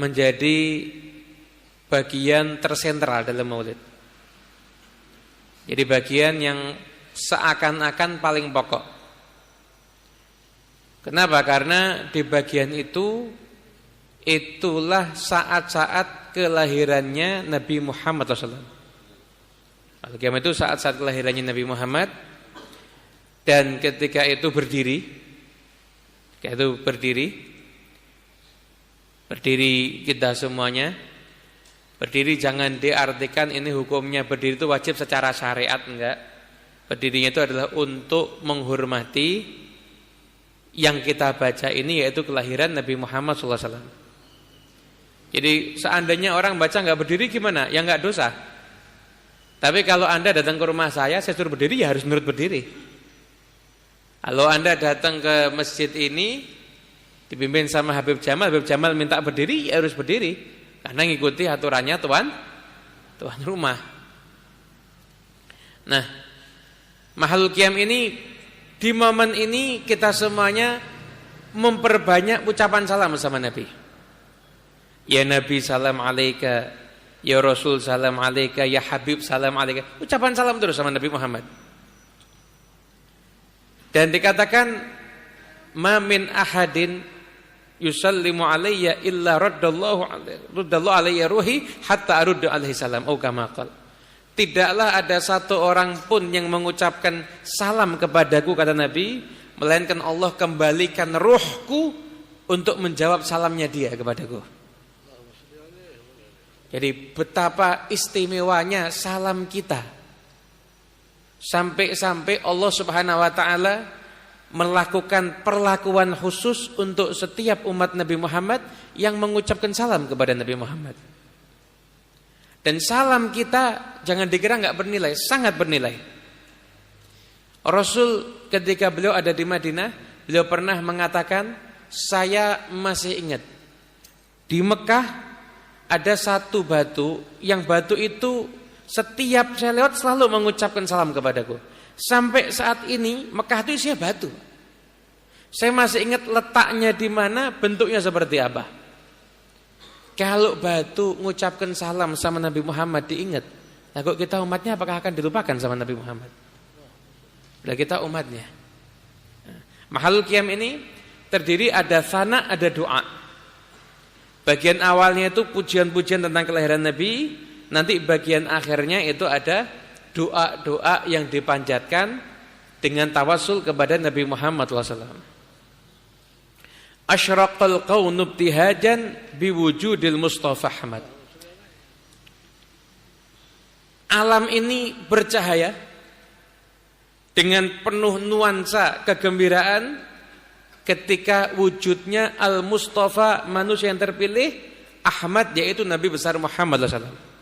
menjadi bagian tersentral dalam maulid. Jadi bagian yang seakan-akan paling pokok. Kenapa? Karena di bagian itu, itulah saat-saat kelahirannya Nabi Muhammad SAW. Al-Qiyamah itu saat-saat kelahirannya Nabi Muhammad. Dan ketika itu berdiri kita semuanya. Berdiri jangan diartikan ini hukumnya berdiri itu wajib secara syariat, enggak. Berdirinya itu adalah untuk menghormati yang kita baca ini, yaitu kelahiran Nabi Muhammad SAW. Jadi seandainya orang baca enggak berdiri gimana? Ya enggak dosa. Tapi kalau Anda datang ke rumah saya suruh berdiri, ya harus menurut berdiri. Kalau Anda datang ke masjid ini dipimpin sama Habib Jamal minta berdiri, ya harus berdiri karena ngikuti aturannya tuan rumah. Nah, Mahalul Qiyam ini, di momen ini kita semuanya memperbanyak ucapan salam sama Nabi. Ya Nabi salam alaika, ya Rasul salam alaika, ya Habib salam alaika. Ucapan salam terus sama Nabi Muhammad. Dan dikatakan ma min ahadin yusallimu alayya illa raddallahu alayya ruhi hatta aruddu alaihi salam au kama qala. Tidaklah ada satu orang pun yang mengucapkan salam kepadaku, kata Nabi, melainkan Allah kembalikan ruhku untuk menjawab salamnya dia kepadaku. Jadi betapa istimewanya salam kita. Sampai-sampai Allah Subhanahu wa taala melakukan perlakuan khusus untuk setiap umat Nabi Muhammad yang mengucapkan salam kepada Nabi Muhammad. Dan salam kita jangan dikira enggak bernilai, sangat bernilai. Rasul ketika beliau ada di Madinah, beliau pernah mengatakan, saya masih ingat di Mekah ada satu batu, yang batu itu setiap saya lewat selalu mengucapkan salam kepadaku. Sampai saat ini Mekah itu isinya batu. Saya masih ingat letaknya di mana, bentuknya seperti apa. Kalau batu mengucapkan salam sama Nabi Muhammad diingat, nah kok kita umatnya apakah akan dilupakan sama Nabi Muhammad? Nah kita umatnya. Mahalul Qiyam ini terdiri ada sana, ada doa. Bagian awalnya itu pujian-pujian tentang kelahiran Nabi. Nanti bagian akhirnya itu ada doa-doa yang dipanjatkan dengan tawassul kepada Nabi Muhammad SAW. Asyraqal qaunu ibtihajan biwujudil Mustafa Ahmad. Alam ini bercahaya dengan penuh nuansa kegembiraan ketika wujudnya Al-Mustafa, manusia yang terpilih, Ahmad, yaitu Nabi besar Muhammad SAW.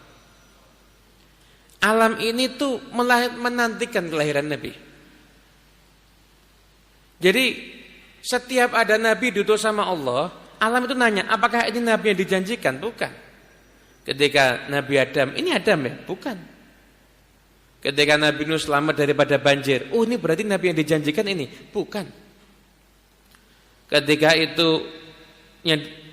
Alam ini tuh menantikan kelahiran Nabi. Jadi setiap ada Nabi diutus sama Allah, alam itu nanya, apakah ini Nabi yang dijanjikan? Bukan. Ketika Nabi Adam, ini Adam ya? Bukan. Ketika Nabi Nuh selamat daripada banjir, oh ini berarti Nabi yang dijanjikan ini? Bukan. Ketika itu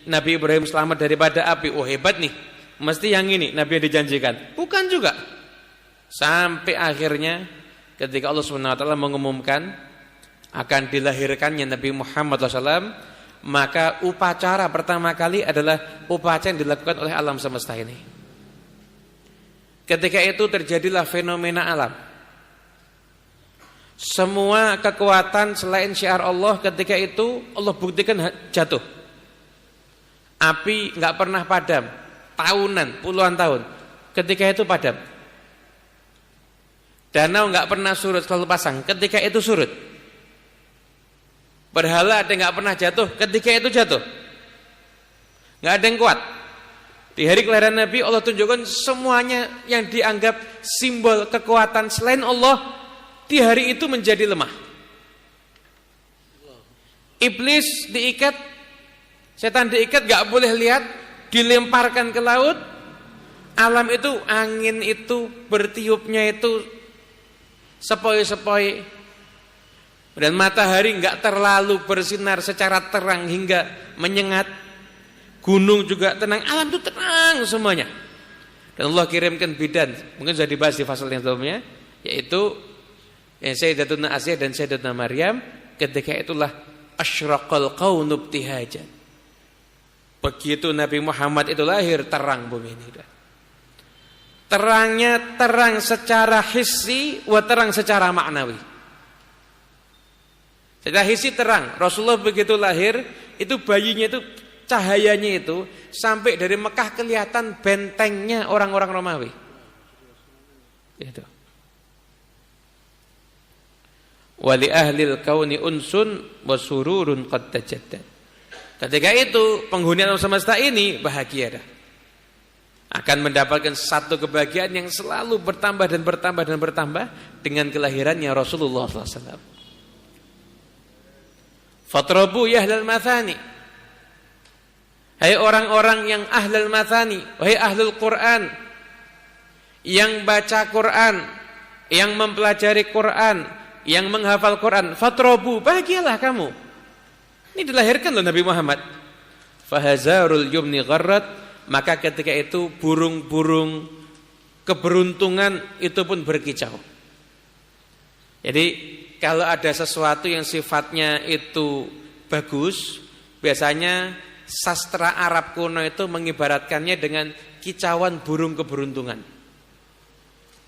Nabi Ibrahim selamat daripada api, oh hebat nih, mesti yang ini Nabi yang dijanjikan? Bukan juga. Sampai akhirnya ketika Allah SWT mengumumkan akan dilahirkannya Nabi Muhammad SAW, maka upacara pertama kali adalah upacara yang dilakukan oleh alam semesta ini. Ketika itu terjadilah fenomena alam. Semua kekuatan selain syiar Allah ketika itu Allah buktikan jatuh. Api enggak pernah padam, tahunan, puluhan tahun. Ketika itu padam. Danau enggak pernah surut, selalu pasang. Ketika itu surut. Berhala ada nggak pernah jatuh, ketika itu jatuh. Nggak ada yang kuat. Di hari kelahiran Nabi Allah tunjukkan semuanya yang dianggap simbol kekuatan selain Allah di hari itu menjadi lemah. Iblis diikat, setan diikat, nggak boleh lihat, dilemparkan ke laut. Alam itu, angin itu, bertiupnya itu sepoi-sepoi. Dan matahari enggak terlalu bersinar secara terang hingga menyengat. gunung juga tenang, alam itu tenang semuanya. Dan Allah kirimkan bidan, mungkin sudah dibahas di fasal yang sebelumnya, yaitu Sayyidatuna Asiyah dan Sayyidatuna Maryam. Ketika itulah asyraqal qaunu ibtihajan. Begitu Nabi Muhammad itu lahir, terang bumi ini. Terangnya terang secara hissi, wa terang secara maknawi. Secara hissi terang, Rasulullah begitu lahir, itu bayinya itu cahayanya itu sampai dari Mekah kelihatan bentengnya orang-orang Romawi. Itu. Wali ahlil kauni unsun wa sururun qad tajaddad. Ketika itu penghuni alam semesta ini bahagia dah. Akan mendapatkan satu kebahagiaan yang selalu bertambah dan bertambah dan bertambah dengan kelahirannya Rasulullah SAW. Fatrabu ya ahlal mathani. Hai orang-orang yang ahlul mathani, wahai ahlul Quran, yang baca Quran, yang mempelajari Quran, yang menghafal Quran, fatrabu, bahagialah kamu. Ini dilahirkan oleh Nabi Muhammad. Fahazarul yumni gharrat, maka ketika itu burung-burung keberuntungan itu pun berkicau. Jadi kalau ada sesuatu yang sifatnya itu bagus, biasanya sastra Arab kuno itu mengibaratkannya dengan kicauan burung keberuntungan.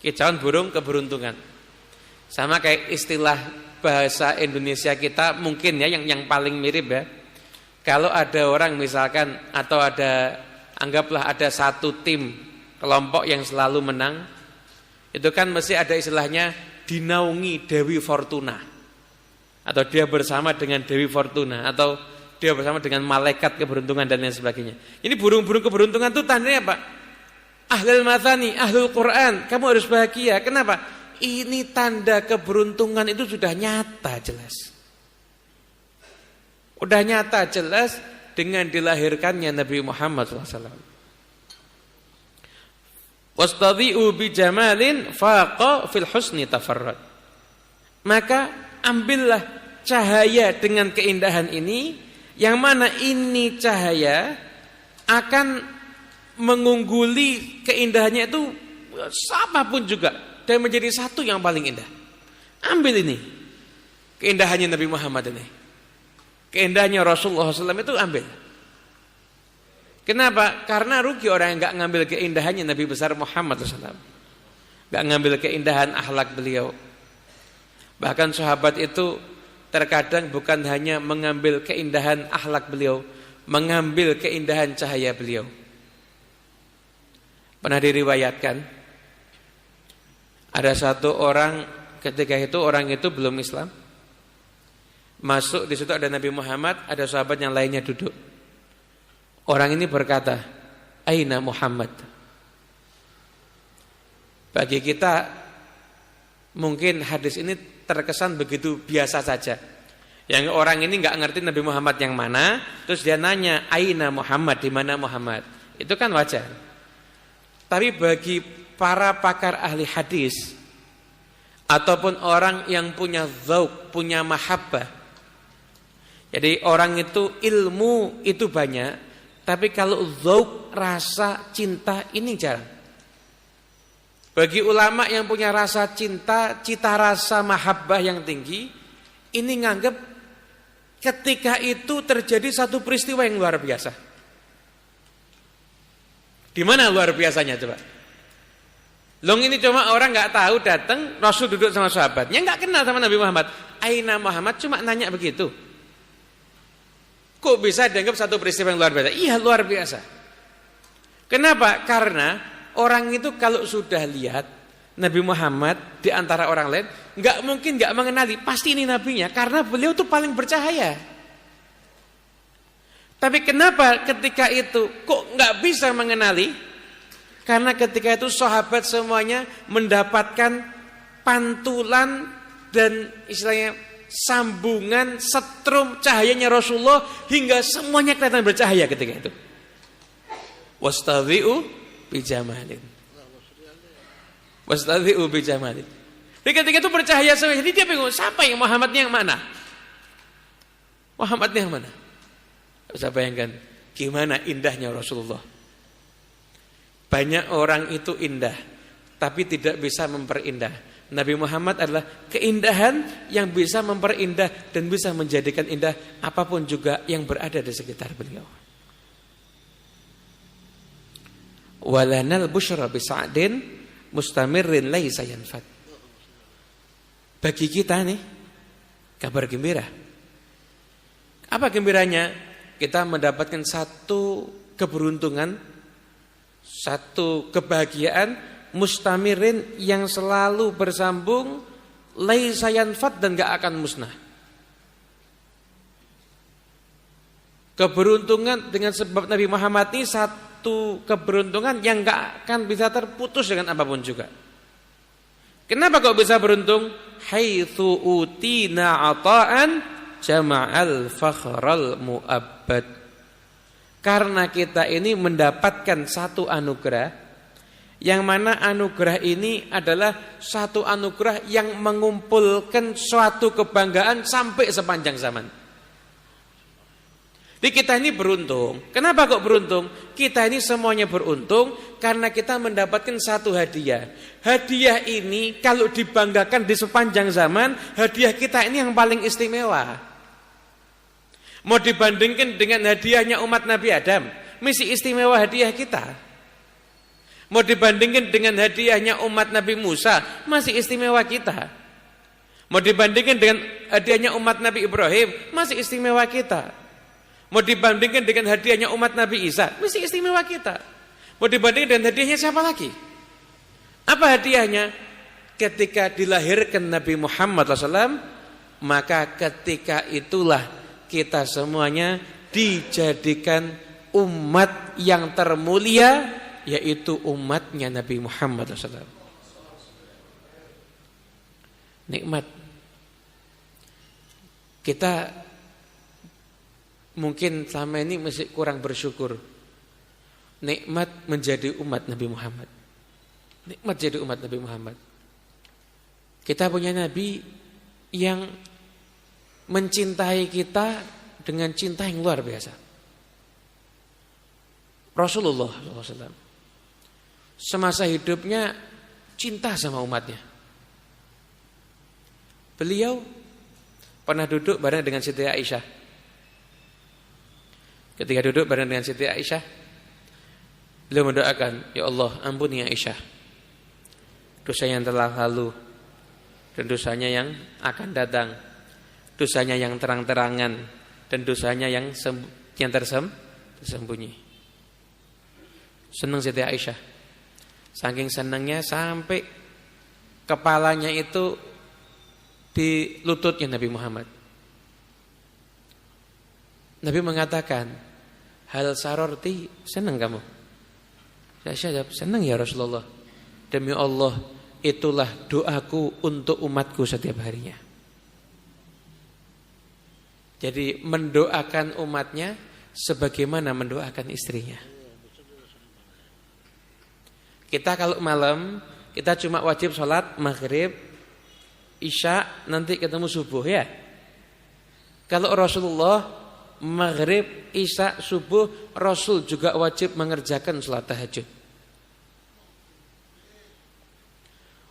Kicauan burung keberuntungan. Sama kayak istilah bahasa Indonesia kita mungkin ya yang paling mirip ya. Kalau ada orang misalkan atau ada anggaplah ada satu tim kelompok yang selalu menang, itu kan mesti ada istilahnya dinaungi Dewi Fortuna. Atau dia bersama dengan Dewi Fortuna atau dia bersama dengan malaikat keberuntungan dan lain sebagainya. Ini burung-burung keberuntungan itu tandanya apa? Ahlul mathani, ahlul Quran, kamu harus bahagia. Kenapa? Ini tanda keberuntungan itu sudah nyata jelas. Udah nyata jelas dengan dilahirkannya Nabi Muhammad SAW. Wastadhi'u bi jamalin faqa fil husni tafarrad. Maka ambillah cahaya dengan keindahan ini, yang mana ini cahaya akan mengungguli keindahannya itu siapapun juga dan menjadi satu yang paling indah. Ambil ini keindahannya Nabi Muhammad ini, keindahannya Rasulullah SAW itu ambil. Kenapa? Karena rugi orang yang nggak ngambil keindahannya Nabi besar Muhammad SAW, nggak ngambil keindahan akhlak beliau. Bahkan sahabat itu terkadang bukan hanya mengambil keindahan akhlak beliau, mengambil keindahan cahaya beliau. Pernah diriwayatkan ada satu orang ketika itu orang itu belum Islam, masuk di situ ada Nabi Muhammad, ada sahabat yang lainnya duduk. Orang ini berkata, "Aina Muhammad?" Bagi kita mungkin hadis ini terkesan begitu biasa saja. Yang orang ini nggak ngerti Nabi Muhammad yang mana, terus dia nanya, "Aina Muhammad?" Di mana Muhammad? Itu kan wajar. Tapi bagi para pakar ahli hadis ataupun orang yang punya dzauq, punya mahabbah. Jadi orang itu ilmu itu banyak, tapi kalau dzauq, rasa cinta ini jarang. Bagi ulama yang punya rasa cinta, cita rasa mahabbah yang tinggi, ini nganggep ketika itu terjadi satu peristiwa yang luar biasa. Di mana luar biasanya coba? Long ini cuma orang nggak tahu datang, Rasul duduk sama sahabatnya, nggak kenal sama Nabi Muhammad. Aina Muhammad, cuma nanya begitu. Kok bisa dianggap satu peristiwa yang luar biasa? Iya luar biasa. Kenapa? Karena orang itu kalau sudah lihat Nabi Muhammad di antara orang lain, nggak mungkin nggak mengenali, pasti ini nabinya, karena beliau tuh paling bercahaya. Tapi kenapa ketika itu kok nggak bisa mengenali? Karena ketika itu sahabat semuanya mendapatkan pantulan dan istilahnya sambungan setrum cahayanya Rasulullah hingga semuanya kelihatan bercahaya ketika itu. Wastadhi'u bijamalin. Wastadhi'u bijamalin. Jadi ketika itu bercahaya semua. Jadi dia bingung, siapa yang Muhammadnya yang mana? Muhammadnya yang mana? Bisa bayangkan Gimana indahnya Rasulullah. Banyak orang itu indah, tapi tidak bisa memperindah. Nabi Muhammad adalah keindahan yang bisa memperindah dan bisa menjadikan indah apapun juga yang berada di sekitar beliau. Walanal busyra bisa'din mustamirrin laisa yanfad. Bagi kita nih kabar gembira. Apa gembiranya? Kita mendapatkan satu keberuntungan, satu kebahagiaan mustamirin yang selalu bersambung, laisa yanfad, dan gak akan musnah. Keberuntungan dengan sebab Nabi Muhammad ini satu keberuntungan yang gak akan bisa terputus dengan apapun juga. Kenapa kok bisa beruntung? Haitsu utina ata'an jama'al fakhral mu'abbad. Karena kita ini mendapatkan satu anugerah, yang mana anugerah ini adalah satu anugerah yang mengumpulkan suatu kebanggaan sampai sepanjang zaman. Jadi kita ini beruntung. Kenapa kok beruntung? Kita ini semuanya beruntung karena kita mendapatkan satu hadiah. Hadiah ini kalau dibanggakan di sepanjang zaman, hadiah kita ini yang paling istimewa. Mau dibandingkan dengan hadiahnya umat Nabi Adam, mesti istimewa hadiah kita. Mau dibandingkan dengan hadiahnya umat Nabi Musa, masih istimewa kita. Mau dibandingkan dengan hadiahnya umat Nabi Ibrahim, masih istimewa kita. Mau dibandingkan dengan hadiahnya umat Nabi Isa, masih istimewa kita. Mau dibandingkan dengan hadiahnya siapa lagi? Apa hadiahnya? Ketika dilahirkan Nabi Muhammad SAW, maka ketika itulah kita semuanya dijadikan umat yang termulia, yaitu umatnya Nabi Muhammad SAW. Nikmat. Kita mungkin selama ini masih kurang bersyukur. Nikmat menjadi umat Nabi Muhammad. Nikmat jadi umat Nabi Muhammad. Kita punya Nabi yang mencintai kita dengan cinta yang luar biasa. Rasulullah SAW semasa hidupnya cinta sama umatnya. Beliau pernah duduk bareng dengan Siti Aisyah. Ketika duduk bareng dengan Siti Aisyah, beliau mendoakan, ya Allah, ampuni Aisyah dosanya yang telah lalu dan dosanya yang akan datang, dosanya yang terang-terangan dan dosanya yang tersembunyi. Senang Siti Aisyah. Saking senangnya sampai kepalanya itu di lututnya Nabi Muhammad. Nabi mengatakan, hal sarorti, senang kamu? Saya jawab, senang ya Rasulullah. Demi Allah, itulah doaku untuk umatku setiap harinya. Jadi mendoakan umatnya sebagaimana mendoakan istrinya. Kita kalau malam, kita cuma wajib sholat maghrib, isya, nanti ketemu subuh ya. Kalau Rasulullah maghrib, isya, subuh, Rasul juga wajib mengerjakan sholat tahajud.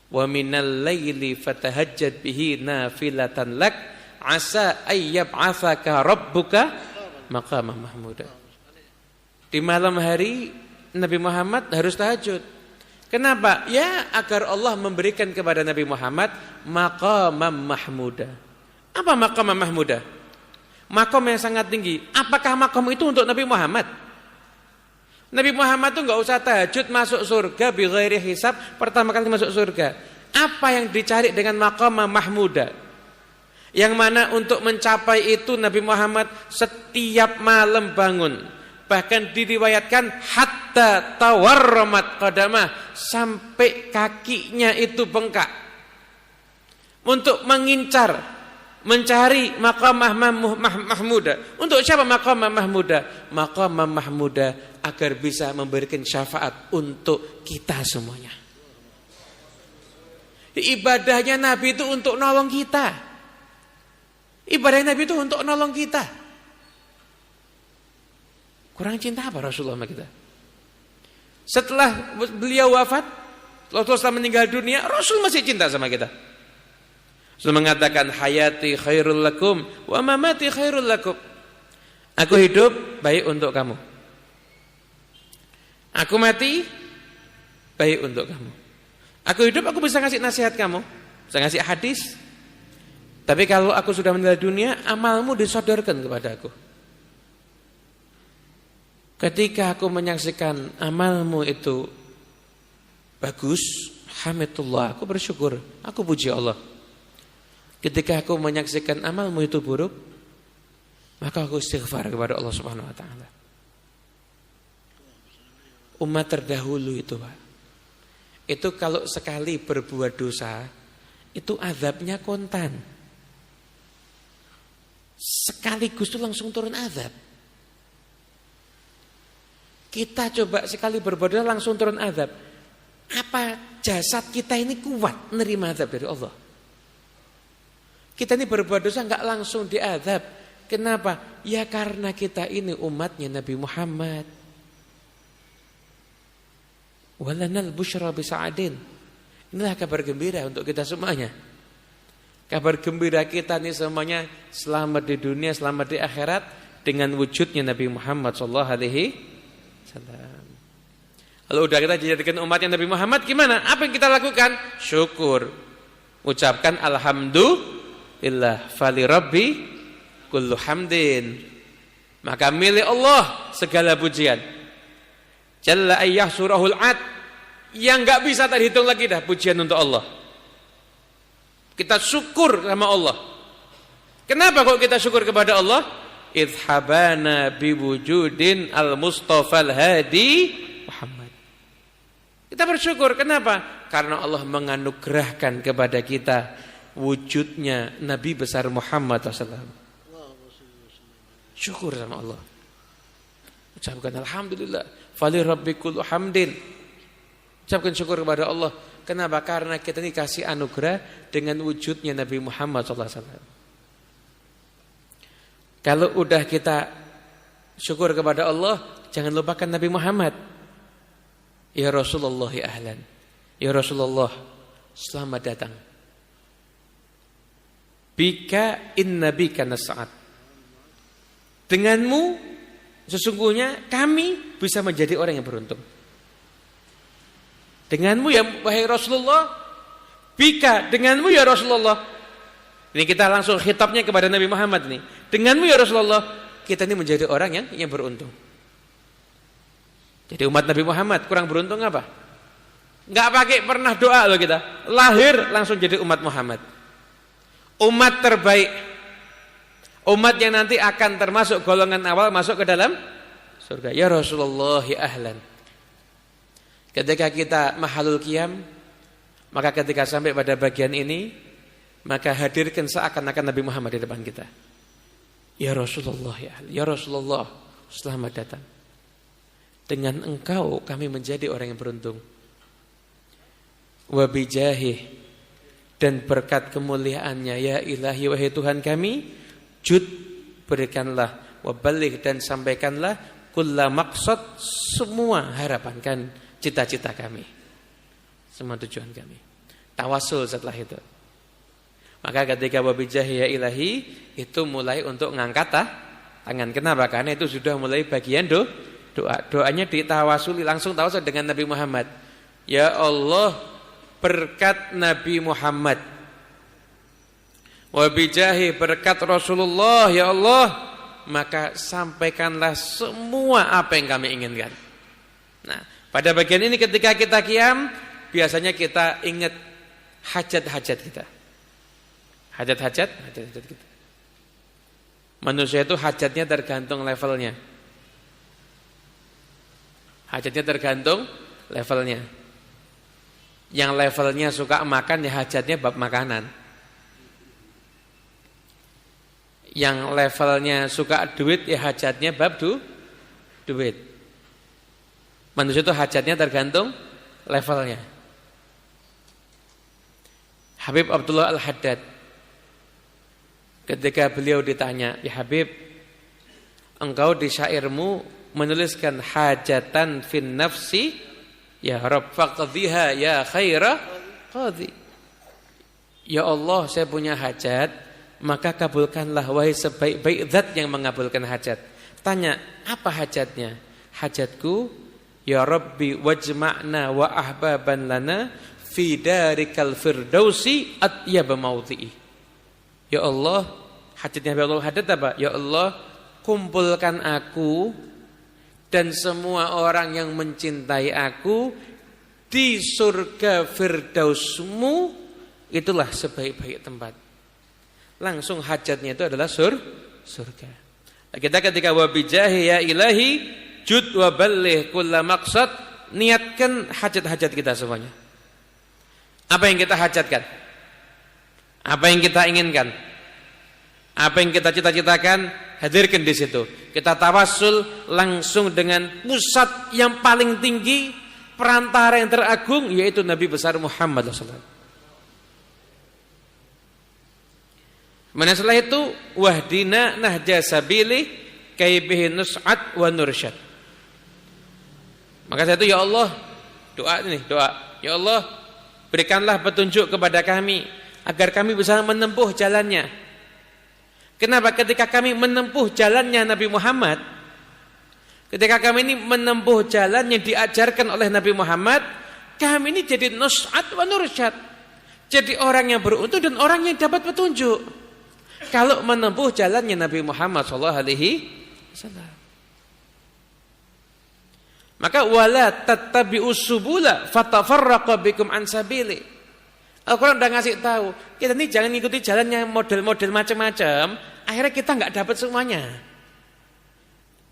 Wa minal laili fatahajjad bihi nafilatan lak asa ayyab'atsaka rabbuka maqaman mahmuda. Di malam hari Nabi Muhammad harus tahajud. Kenapa? Ya agar Allah memberikan kepada Nabi Muhammad maqaman mahmuda. Apa maqaman mahmuda? Maqam yang sangat tinggi. Apakah maqam itu untuk Nabi Muhammad? Nabi Muhammad itu enggak usah tahajud masuk surga bi ghairi hisab, pertama kali masuk surga. Apa yang dicari dengan maqaman mahmuda? Yang mana untuk mencapai itu Nabi Muhammad setiap malam bangun. Bahkan diriwayatkan hatta tawarramat qadamah, sampai kakinya itu bengkak. Untuk mengincar, mencari maqamah mahmuda. Untuk siapa maqamah mahmuda? Maqamah mahmuda agar bisa memberikan syafaat untuk kita semuanya. Ibadahnya Nabi itu untuk nolong kita. Ibadahnya Nabi itu untuk nolong kita. Kurang cinta apa Rasulullah sama kita? Setelah beliau wafat, Rasulullah setelah meninggal dunia, Rasul masih cinta sama kita. Rasul mengatakan, hayati khairul lakum wa mamati khairul lakum. Aku hidup baik untuk kamu. Aku mati baik untuk kamu. Aku hidup, aku bisa ngasih nasihat kamu, bisa ngasih hadis. Tapi kalau aku sudah meninggal dunia, amalmu disodorkan kepada aku. Ketika aku menyaksikan amalmu itu bagus, hamdulillah, aku bersyukur, aku puji Allah. Ketika aku menyaksikan amalmu itu buruk, maka aku istighfar kepada Allah Subhanahu wa taala. Umat terdahulu itu, Pak, itu kalau sekali berbuat dosa, itu azabnya kontan. Sekaligus itu langsung turun azab. Kita coba sekali berbuat dosa langsung turun azab. Apa jasad kita ini kuat menerima azab dari Allah? Kita ini berbuat dosa enggak langsung diazab. Kenapa? Ya karena kita ini umatnya Nabi Muhammad. Walanal busyra bisa'adin. Inilah kabar gembira untuk kita semuanya. Kabar gembira kita ini semuanya selamat di dunia, selamat di akhirat dengan wujudnya Nabi Muhammad sallallahu alaihi wasallam. Kalau udah kita dijadikan umatnya Nabi Muhammad, gimana? Apa yang kita lakukan? Syukur. Ucapkan alhamdulillah fali rabbi kullu hamdin. Maka milik Allah segala pujian. Jalla ayyah surahul ad. Yang enggak bisa terhitung lagi dah pujian untuk Allah. Kita syukur sama Allah. Kenapa kok kita syukur kepada Allah? Idhabana biwujudin al-mustafa al-hadi Muhammad. Kita bersyukur, kenapa? Karena Allah menganugerahkan kepada kita wujudnya Nabi besar Muhammad SAW. Syukur sama Allah. Ucapkan alhamdulillah fali rabbikul hamdin. Ucapkan syukur kepada Allah. Kenapa? Karena kita ini kasih anugerah dengan wujudnya Nabi Muhammad SAW. Kalau udah kita syukur kepada Allah, jangan lupakan Nabi Muhammad. Ya Rasulullah ya ahlan. Ya Rasulullah, selamat datang. Bika inna bika nas'ad. Denganmu sesungguhnya kami bisa menjadi orang yang beruntung. Denganmu ya wahai Rasulullah, bika denganmu ya Rasulullah. Ini kita langsung khitabnya kepada Nabi Muhammad nih. Denganmu ya Rasulullah, kita ini menjadi orang yang beruntung. Jadi umat Nabi Muhammad kurang beruntung apa? Enggak pakai pernah doa loh kita. Lahir langsung jadi umat Muhammad. Umat terbaik. Umat yang nanti akan termasuk golongan awal masuk ke dalam surga. Ya Rasulullah ya ahlan. Ketika kita mahalul qiyam, maka ketika sampai pada bagian ini, maka hadirkan seakan-akan Nabi Muhammad di depan kita. Ya Rasulullah ya ahlan. Ya Rasulullah, selamat datang. Dengan engkau kami menjadi orang yang beruntung. Wa bijahih, dan berkat kemuliaannya ya ilahi wahai Tuhan kami, jud berikanlah, wa baligh dan sampaikanlah kulla maqsad, semua harapan kan, cita-cita kami, semua tujuan kami. Tawasul setelah itu. Maka ketika wa bijahih ya ilahi itu mulai untuk ngangkat tangan. Kenapa? Karena itu sudah mulai bagian doa. Doanya ditawasuli, langsung tawasul dengan Nabi Muhammad. Ya Allah, berkat Nabi Muhammad, wa bijahi berkat Rasulullah ya Allah, maka sampaikanlah semua apa yang kami inginkan. Nah, pada bagian ini ketika kita qiyam, biasanya kita ingat hajat-hajat kita. Hajat-hajat kita. Manusia itu hajatnya tergantung levelnya. Hajatnya tergantung levelnya. Yang levelnya suka makan ya hajatnya bab makanan. Yang levelnya suka duit ya hajatnya bab duit. Manusia itu hajatnya tergantung levelnya. Habib Abdullah Al-Haddad, ketika beliau ditanya, ya Habib, engkau di syairmu menuliskan hajatan fin nafsi ya Rabb faqdhiha ya khaira qadhi. Ya Allah, saya punya hajat, maka kabulkanlah wahai sebaik-baik zat yang mengabulkan hajat. Tanya, apa hajatnya? Hajatku, ya Rabbi wajma'na wa ahbaban lana fi darikal firdausi atyab maudhi'i. Ya Allah, hajatnya ya Allah, hajat apa? Ya Allah, kumpulkan aku dan semua orang yang mencintai aku di surga firdausmu, itulah sebaik-baik tempat. Langsung hajatnya itu adalah surga. Kita ketika wabijahi ya ilahi jud wa balligh kulla maqsad, niatkan hajat-hajat kita semuanya. Apa yang kita hajatkan? Apa yang kita inginkan? Apa yang kita cita-citakan? Hadirkan di situ. Kita tawassul langsung dengan pusat yang paling tinggi, perantara yang teragung, yaitu Nabi besar Muhammad SAW. Kemudian setelah itu wahdina nahja sabili kaibihi nus'at wa nursyad. Maka saya itu ya Allah, doa. Ya Allah, berikanlah petunjuk kepada kami agar kami bisa menempuh jalannya. Kenapa? Ketika kami menempuh jalannya Nabi Muhammad, ketika kami ini menempuh jalan yang diajarkan oleh Nabi Muhammad, kami ini jadi nus'at wa nursyad. Jadi orang yang beruntung dan orang yang dapat petunjuk. Kalau menempuh jalannya Nabi Muhammad SAW. Maka wala tattabi'us subula fatafarraqa bikum an sabili. Al-Quran udah ngasih tahu, kita ini jangan ikuti jalannya model-model macam-macam, akhirnya kita enggak dapat semuanya.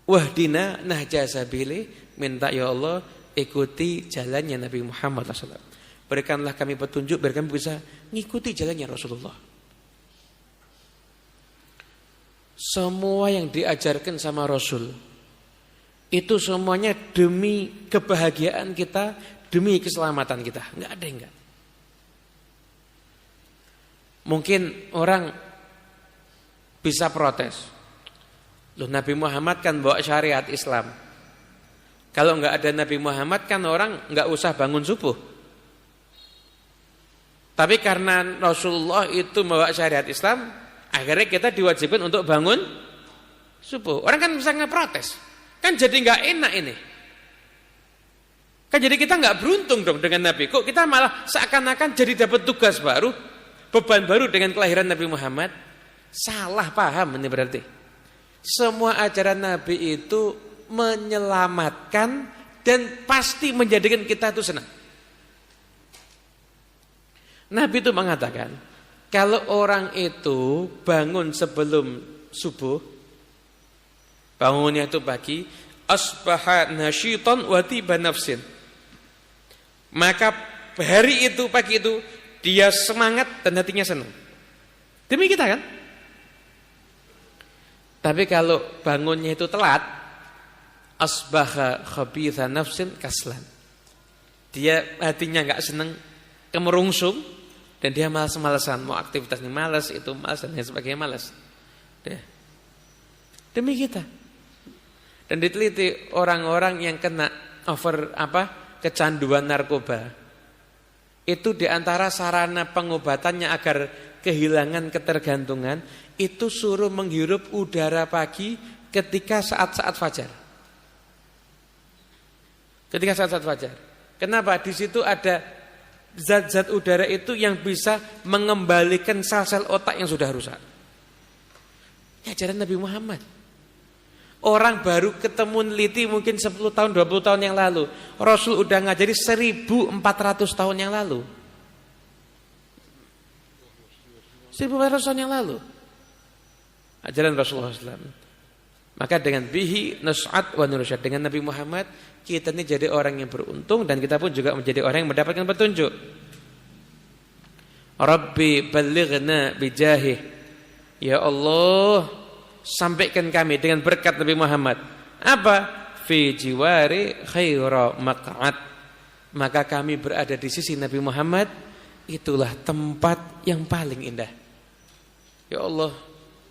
Wahdina nahja sabili, minta ya Allah ikuti jalannya Nabi Muhammad SAW. Berikanlah kami petunjuk biar kami bisa ngikuti jalannya Rasulullah. Semua yang diajarkan sama Rasul itu semuanya demi kebahagiaan kita, demi keselamatan kita. Enggak ada yang enggak. Mungkin orang bisa protes. Loh, Nabi Muhammad kan bawa syariat Islam. Kalau enggak ada Nabi Muhammad kan orang enggak usah bangun subuh. Tapi karena Rasulullah itu membawa syariat Islam, akhirnya kita diwajibkan untuk bangun subuh. Orang kan bisa ngeprotes. Kan jadi nggak enak ini. Kan jadi kita nggak beruntung dong dengan Nabi. Kok kita malah seakan-akan jadi dapat tugas baru, beban baru dengan kelahiran Nabi Muhammad. Salah paham ini berarti. Semua ajaran Nabi itu menyelamatkan dan pasti menjadikan kita itu senang. Nabi itu mengatakan, kalau orang itu bangun sebelum subuh, bangunnya itu pagi, asbaha nasyitan wa tiba nafsin. Maka hari itu, pagi itu, dia semangat dan hatinya senang. Demi kita kan? Tapi kalau bangunnya itu telat, asbaha khabitha nafsin kaslan. Dia hatinya enggak senang, kemerungsung. Dan dia malas-malasan, mau aktivitasnya malas, itu malas dan lain sebagainya malas. Demi kita. Dan diteliti orang-orang yang kena kecanduan narkoba. Itu diantara sarana pengobatannya agar kehilangan ketergantungan, itu suruh menghirup udara pagi ketika saat-saat fajar. Ketika saat-saat fajar. Kenapa? Di situ ada zat-zat udara itu yang bisa mengembalikan sel-sel otak yang sudah rusak. Ini ajaran Nabi Muhammad. Orang baru ketemu neliti mungkin 10 tahun, 20 tahun yang lalu. Rasul udah ngajari 1400 tahun yang lalu. 1400 tahun yang lalu. Ajaran Rasulullah SAW. Maka dengan bihi nus'at wa nursyad, dengan Nabi Muhammad kita ini jadi orang yang beruntung dan kita pun juga menjadi orang yang mendapatkan petunjuk. Rabbi ballighna bijahih. Ya Allah, sampaikan kami dengan berkat Nabi Muhammad. Apa? Fi jiwari khaira maq'ad. Maka kami berada di sisi Nabi Muhammad, itulah tempat yang paling indah. Ya Allah,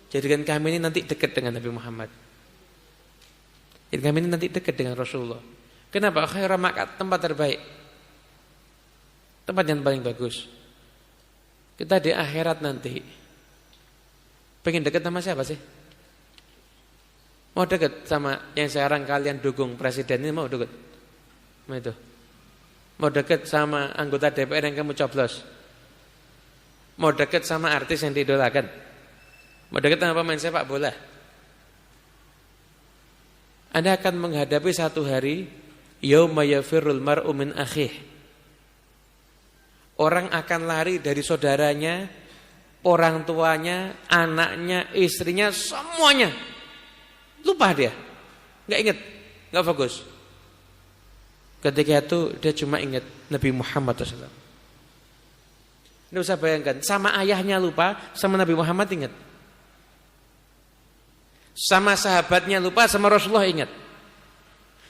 jadikan kami ini nanti dekat dengan Nabi Muhammad. Jadi kami ini nanti dekat dengan Rasulullah. Kenapa? Khairul maq'ad, tempat terbaik. Tempat yang paling bagus. Kita di akhirat nanti pengen dekat sama siapa sih? Mau dekat sama yang sekarang kalian dukung presiden ini, mau dekat? Mau itu? Mau dekat sama anggota DPR yang kamu coblos? Mau dekat sama artis yang diidolakan? Mau dekat sama pemain sepak bola? Anda akan menghadapi satu hari yauma yafirrul mar'u min akhih. Orang akan lari dari saudaranya, orang tuanya, anaknya, istrinya, semuanya. Lupa dia. Enggak ingat, enggak fokus. Ketika itu dia cuma ingat Nabi Muhammad SAW. Ini usah bayangkan, sama ayahnya lupa, sama Nabi Muhammad ingat. Sama sahabatnya lupa, sama Rasulullah ingat.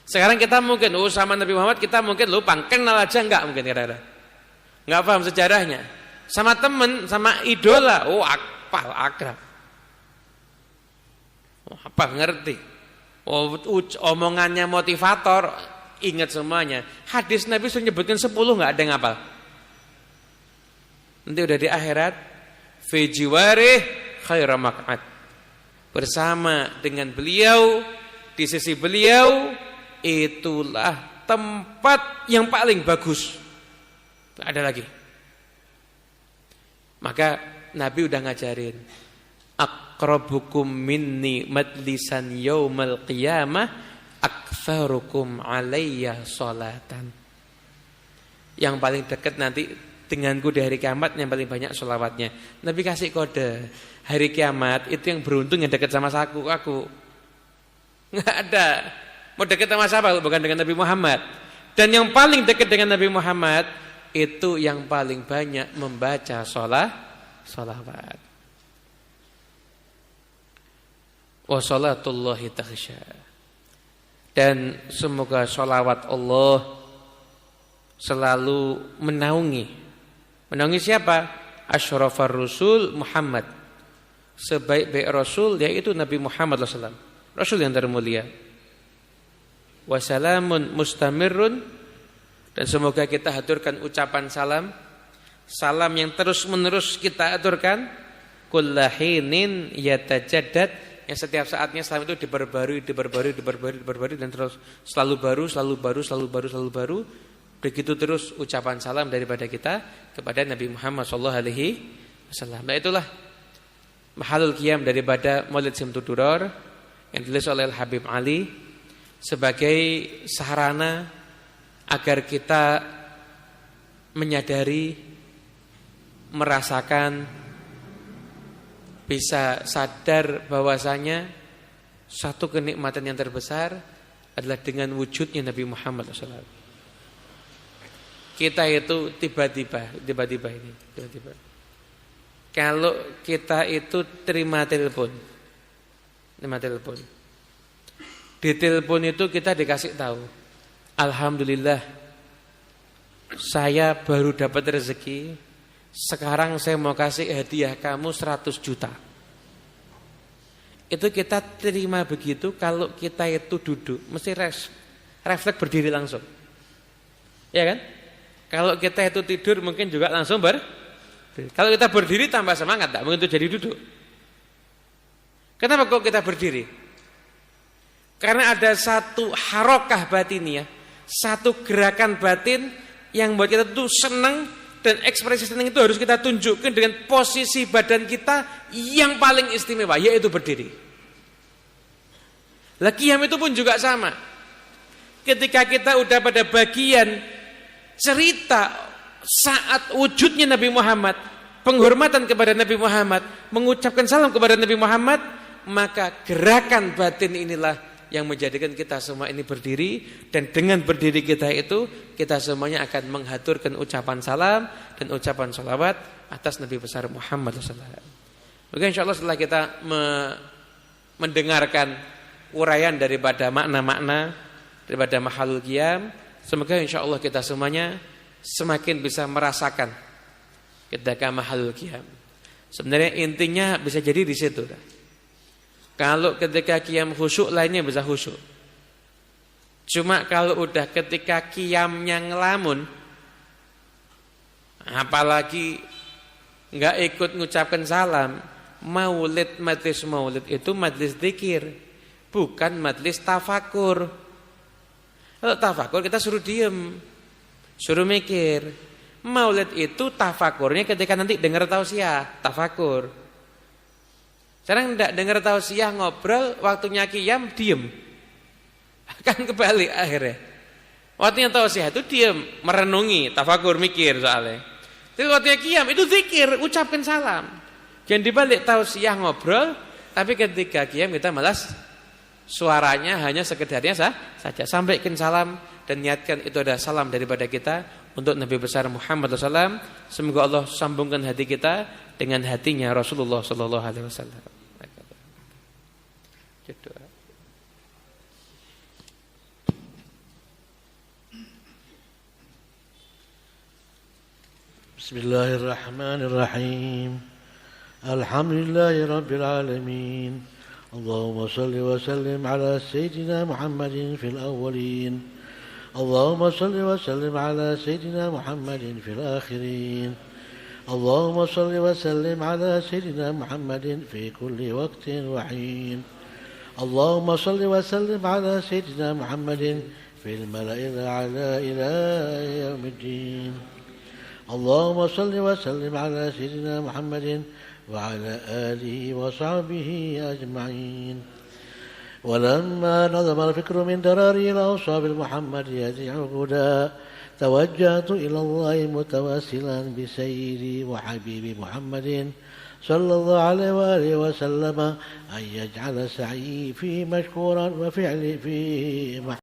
Sekarang kita mungkin, sama Nabi Muhammad kita mungkin lupa, kenal aja enggak mungkin kira-kira. Enggak paham sejarahnya. Sama teman, sama idola, apal, akrab. Apa ngerti? Omongannya motivator, ingat semuanya. Hadis Nabi sudah nyebutkan 10 enggak ada yang hafal. Nanti udah di akhirat, fi jiwarih khairu maq'ad. Bersama dengan beliau, di sisi beliau, itulah tempat yang paling bagus. Tidak ada lagi. Maka Nabi udah ngajarin, aqrabukum minni majlisan yaumal qiyamah aktsarukum alayya sholatan. Yang paling dekat nanti denganku di hari kiamat yang paling banyak sholawatnya. Nabi kasih kode, hari kiamat itu yang beruntung yang dekat sama aku. Nggak ada. Mau dekat sama siapa? Bukan dengan Nabi Muhammad. Dan yang paling dekat dengan Nabi Muhammad itu yang paling banyak membaca sholawat. Wa sholatullahi takhsha. Dan semoga sholawat Allah selalu menaungi siapa? Asyrafar Rasul Muhammad. Sebaik-baik Rasul yaitu Nabi Muhammad SAW, Rasul yang termulia. Wassalamun mustamirrun. Dan semoga kita haturkan ucapan salam yang terus menerus kita aturkan. Kullahinin yatajaddad, yang setiap saatnya salam itu diperbarui dan terus selalu baru. Begitu terus ucapan salam daripada kita kepada Nabi Muhammad SAW. Nah itulah mahalul qiyam daripada Maulid Simtud-Duror yang ditulis oleh Habib Ali sebagai sarana agar kita menyadari, merasakan, bisa sadar bahwasanya satu kenikmatan yang terbesar adalah dengan wujudnya Nabi Muhammad SAW. Kita itu tiba-tiba. Kalau kita itu terima telepon. Di telepon itu kita dikasih tahu, alhamdulillah saya baru dapat rezeki. Sekarang saya mau kasih hadiah kamu 100 juta. Itu kita terima begitu. Kalau kita itu duduk, mesti refleks berdiri langsung. Ya kan? Kalau kita itu tidur mungkin juga langsung kalau kita berdiri tambah semangat, tak mungkin itu jadi duduk. Kenapa kok kita berdiri? Karena ada satu harokah batiniyah, satu gerakan batin yang buat kita tuh senang, dan ekspresi senang itu harus kita tunjukkan dengan posisi badan kita yang paling istimewa, yaitu berdiri. Qiyam itu pun juga sama. Ketika kita udah pada bagian cerita saat wujudnya Nabi Muhammad, penghormatan kepada Nabi Muhammad, mengucapkan salam kepada Nabi Muhammad, maka gerakan batin inilah yang menjadikan kita semua ini berdiri. Dan dengan berdiri kita itu, kita semuanya akan menghaturkan ucapan salam dan ucapan salawat atas Nabi besar Muhammad SAW. Maka insyaAllah setelah kita mendengarkan uraian daripada makna-makna daripada mahalul qiyam, semoga insyaallah kita semuanya semakin bisa merasakan ketika mahalul qiyam. Sebenarnya intinya bisa jadi di situ. Kalau ketika qiyam khusyuk, lainnya bisa khusyuk. Cuma kalau udah ketika qiyamnya ngelamun, apalagi nggak ikut ngucapkan salam, majlis maulid itu majlis zikir, bukan majlis tafakur. Kalau tafakur kita suruh diem, suruh mikir. Maulid itu tafakurnya ketika nanti dengar tausiah, tafakur. Sekarang enggak dengar tausiah, ngobrol, waktunya qiyam diem. Kan kebalik akhirnya. Waktunya tausiah itu diem, merenungi, tafakur, mikir soalnya. Tapi waktunya qiyam itu zikir, ucapkan salam. Jangan dibalik tausiah ngobrol, tapi ketika qiyam kita malas suaranya hanya sekedarnya saja. Sampaikan salam dan niatkan itu ada salam daripada kita untuk Nabi besar Muhammad SAW. Semoga Allah sambungkan hati kita dengan hatinya Rasulullah SAW. Bismillahirrahmanirrahim. Alhamdulillahi Rabbil Alamin. Allahumma salli wa sallim ala Sayyidina Muhammadin fil awwalin. Allahumma salli wa sallim ala Sayyidina Muhammadin fil akhirin. Allahumma salli wa sallim ala Sayyidina Muhammadin fi kulli waqtin wa hin. Allahumma salli wa sallim ala Sayyidina Muhammadin fil mala'il a'la ila yaumiddin. اللهم صل وسلم على سيدنا محمد وعلى آله وصحبه أجمعين. ولما نظم الفكر من دراري الأوصاف المحمدية عقودا توجهت إلى الله متواصلا بسيدي وحبيبي محمد صلى الله عليه وآله وسلم أن يجعل سعي فيه مشكورا وفعلي فيه